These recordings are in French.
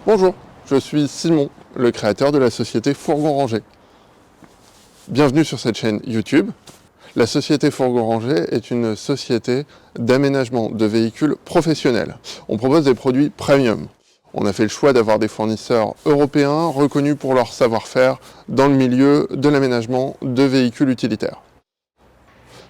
Bonjour, je suis Simon, le créateur de la société Fourgon Rangé. Bienvenue sur cette chaîne YouTube. La société Fourgon Rangé est une société d'aménagement de véhicules professionnels. On propose des produits premium. On a fait le choix d'avoir des fournisseurs européens reconnus pour leur savoir-faire dans le milieu de l'aménagement de véhicules utilitaires.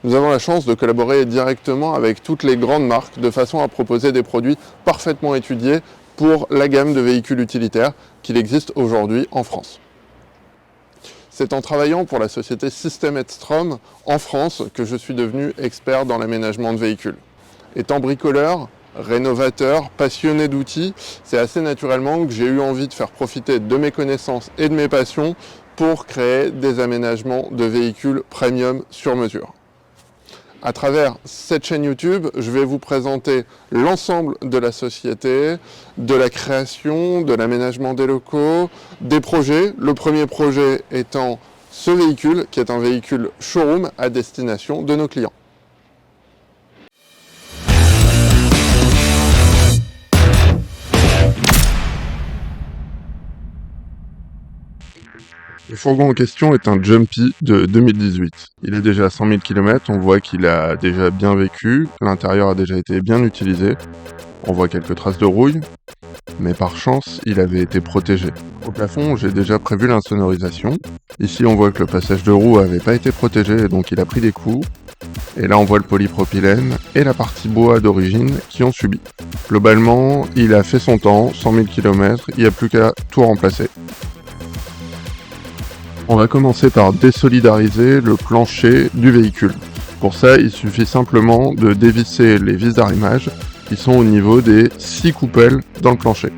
Nous avons la chance de collaborer directement avec toutes les grandes marques de façon à proposer des produits parfaitement étudiés pour la gamme de véhicules utilitaires qu'il existe aujourd'hui en France. C'est en travaillant pour la société System Edstrom en France que je suis devenu expert dans l'aménagement de véhicules. Étant bricoleur, rénovateur, passionné d'outils, c'est assez naturellement que j'ai eu envie de faire profiter de mes connaissances et de mes passions pour créer des aménagements de véhicules premium sur mesure. À travers cette chaîne YouTube, je vais vous présenter l'ensemble de la société, de la création, de l'aménagement des locaux, des projets. Le premier projet étant ce véhicule, qui est un véhicule showroom à destination de nos clients. Le fourgon en question est un Jumpy de 2018. Il est déjà à 100 000 km, on voit qu'il a déjà bien vécu, l'intérieur a déjà été bien utilisé, on voit quelques traces de rouille, mais par chance, il avait été protégé. Au plafond, j'ai déjà prévu l'insonorisation. Ici, on voit que le passage de roue n'avait pas été protégé, et donc il a pris des coups. Et là, on voit le polypropylène et la partie bois d'origine qui ont subi. Globalement, il a fait son temps, 100 000 km, il n'y a plus qu'à tout remplacer. On va commencer par désolidariser le plancher du véhicule. Pour ça, il suffit simplement de dévisser les vis d'arrimage qui sont au niveau des 6 coupelles dans le plancher.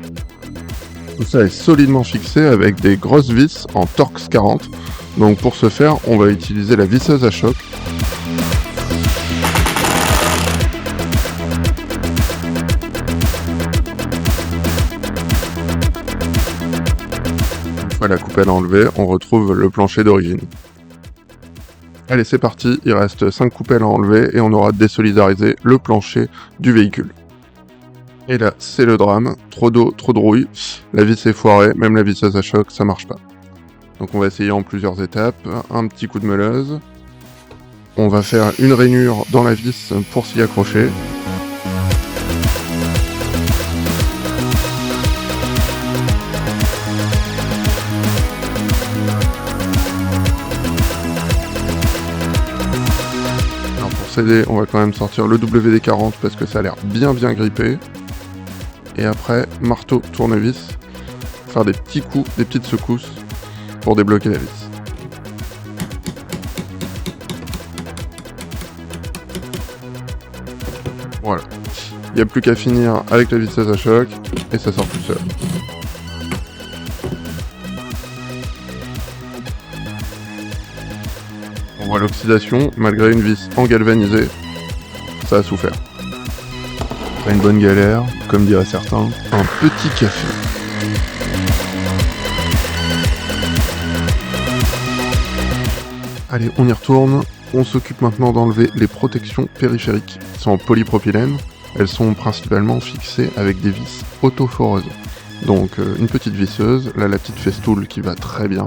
Tout ça est solidement fixé avec des grosses vis en Torx 40. Donc pour ce faire, on va utiliser la visseuse à choc. La coupelle enlevée, on retrouve le plancher d'origine. Allez, c'est parti, il reste 5 coupelles à enlever et on aura désolidarisé le plancher du véhicule. Et là, c'est le drame, trop d'eau, trop de rouille, la vis est foirée, même la visseuse à choc, ça marche pas. Donc on va essayer en plusieurs étapes, un petit coup de meuleuse, on va faire une rainure dans la vis pour s'y accrocher. On va quand même sortir le WD-40 parce que ça a l'air bien grippé. Et après, marteau, tournevis, faire des petits coups, des petites secousses pour débloquer la vis. Voilà. Il n'y a plus qu'à finir avec la visseuse à choc et ça sort tout seul. On voit l'oxydation, malgré une vis en galvanisé, ça a souffert. Pas une bonne galère, comme diraient certains, un petit café. Allez, on y retourne. On s'occupe maintenant d'enlever les protections périphériques qui sont en polypropylène. Elles sont principalement fixées avec des vis autoforeuses. Donc une petite visseuse, là la petite festoule qui va très bien.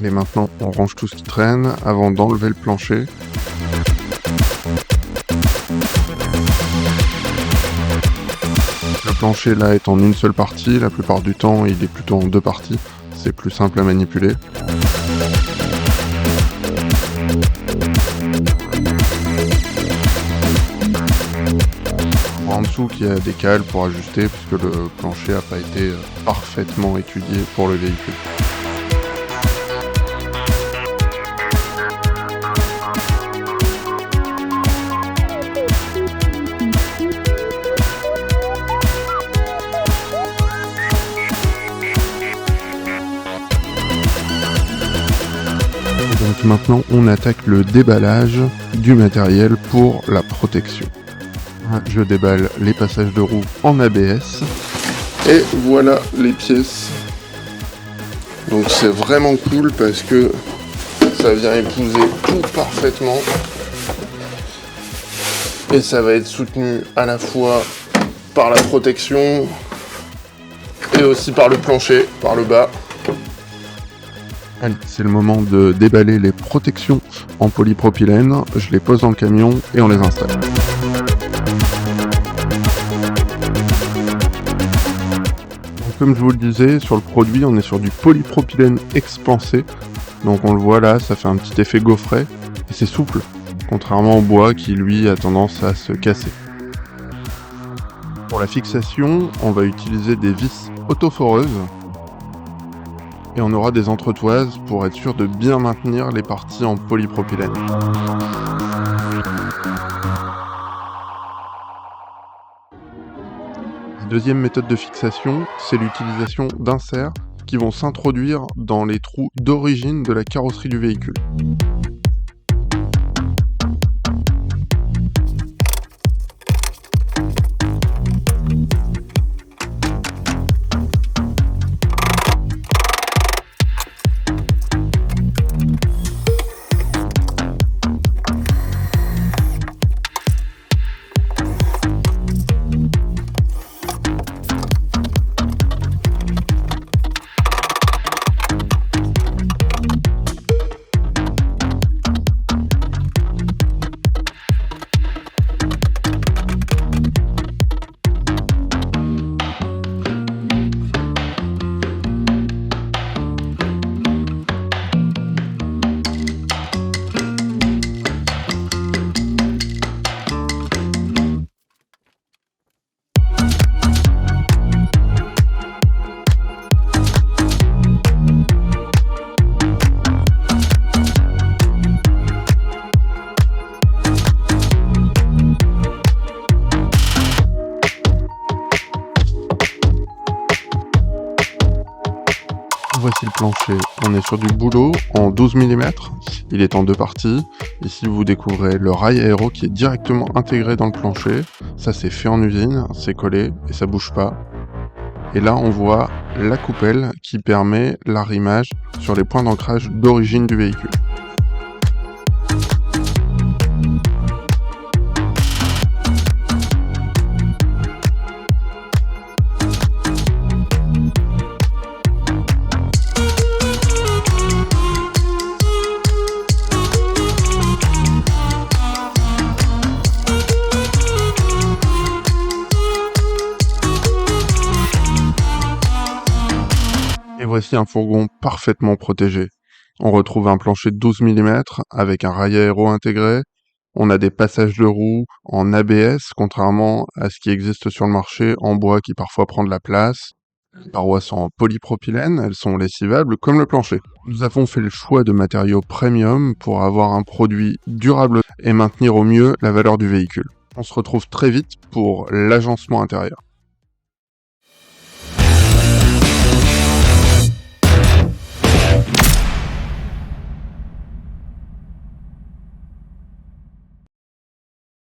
Et maintenant on range tout ce qui traîne avant d'enlever le plancher. Le plancher là est en une seule partie, la plupart du temps il est plutôt en deux parties, c'est plus simple à manipuler. En dessous qu'il y a des cales pour ajuster puisque le plancher n'a pas été parfaitement étudié pour le véhicule. Et donc maintenant on attaque le déballage du matériel pour la protection. Je déballe les passages de roue en ABS. Et voilà les pièces. Donc c'est vraiment cool parce que ça vient épouser tout parfaitement. Et ça va être soutenu à la fois par la protection et aussi par le plancher, par le bas. Allez, c'est le moment de déballer les protections en polypropylène. Je les pose dans le camion et on les installe. Donc, comme je vous le disais, sur le produit, on est sur du polypropylène expansé. Donc on le voit là, ça fait un petit effet gaufret et c'est souple, contrairement au bois qui lui a tendance à se casser. Pour la fixation, on va utiliser des vis autoforeuses et on aura des entretoises pour être sûr de bien maintenir les parties en polypropylène. La deuxième méthode de fixation, c'est l'utilisation d'inserts qui vont s'introduire dans les trous d'origine de la carrosserie du véhicule. Voici le plancher, on est sur du boulot en 12 mm, il est en deux parties. Ici vous découvrez le rail aéro qui est directement intégré dans le plancher. Ça c'est fait en usine, c'est collé et ça bouge pas. Et là on voit la coupelle qui permet l'arrimage sur les points d'ancrage d'origine du véhicule. Et voici un fourgon parfaitement protégé. On retrouve un plancher de 12 mm avec un rail aéro intégré. On a des passages de roues en ABS, contrairement à ce qui existe sur le marché en bois qui parfois prend de la place. Les parois sont en polypropylène, elles sont lessivables comme le plancher. Nous avons fait le choix de matériaux premium pour avoir un produit durable et maintenir au mieux la valeur du véhicule. On se retrouve très vite pour l'agencement intérieur.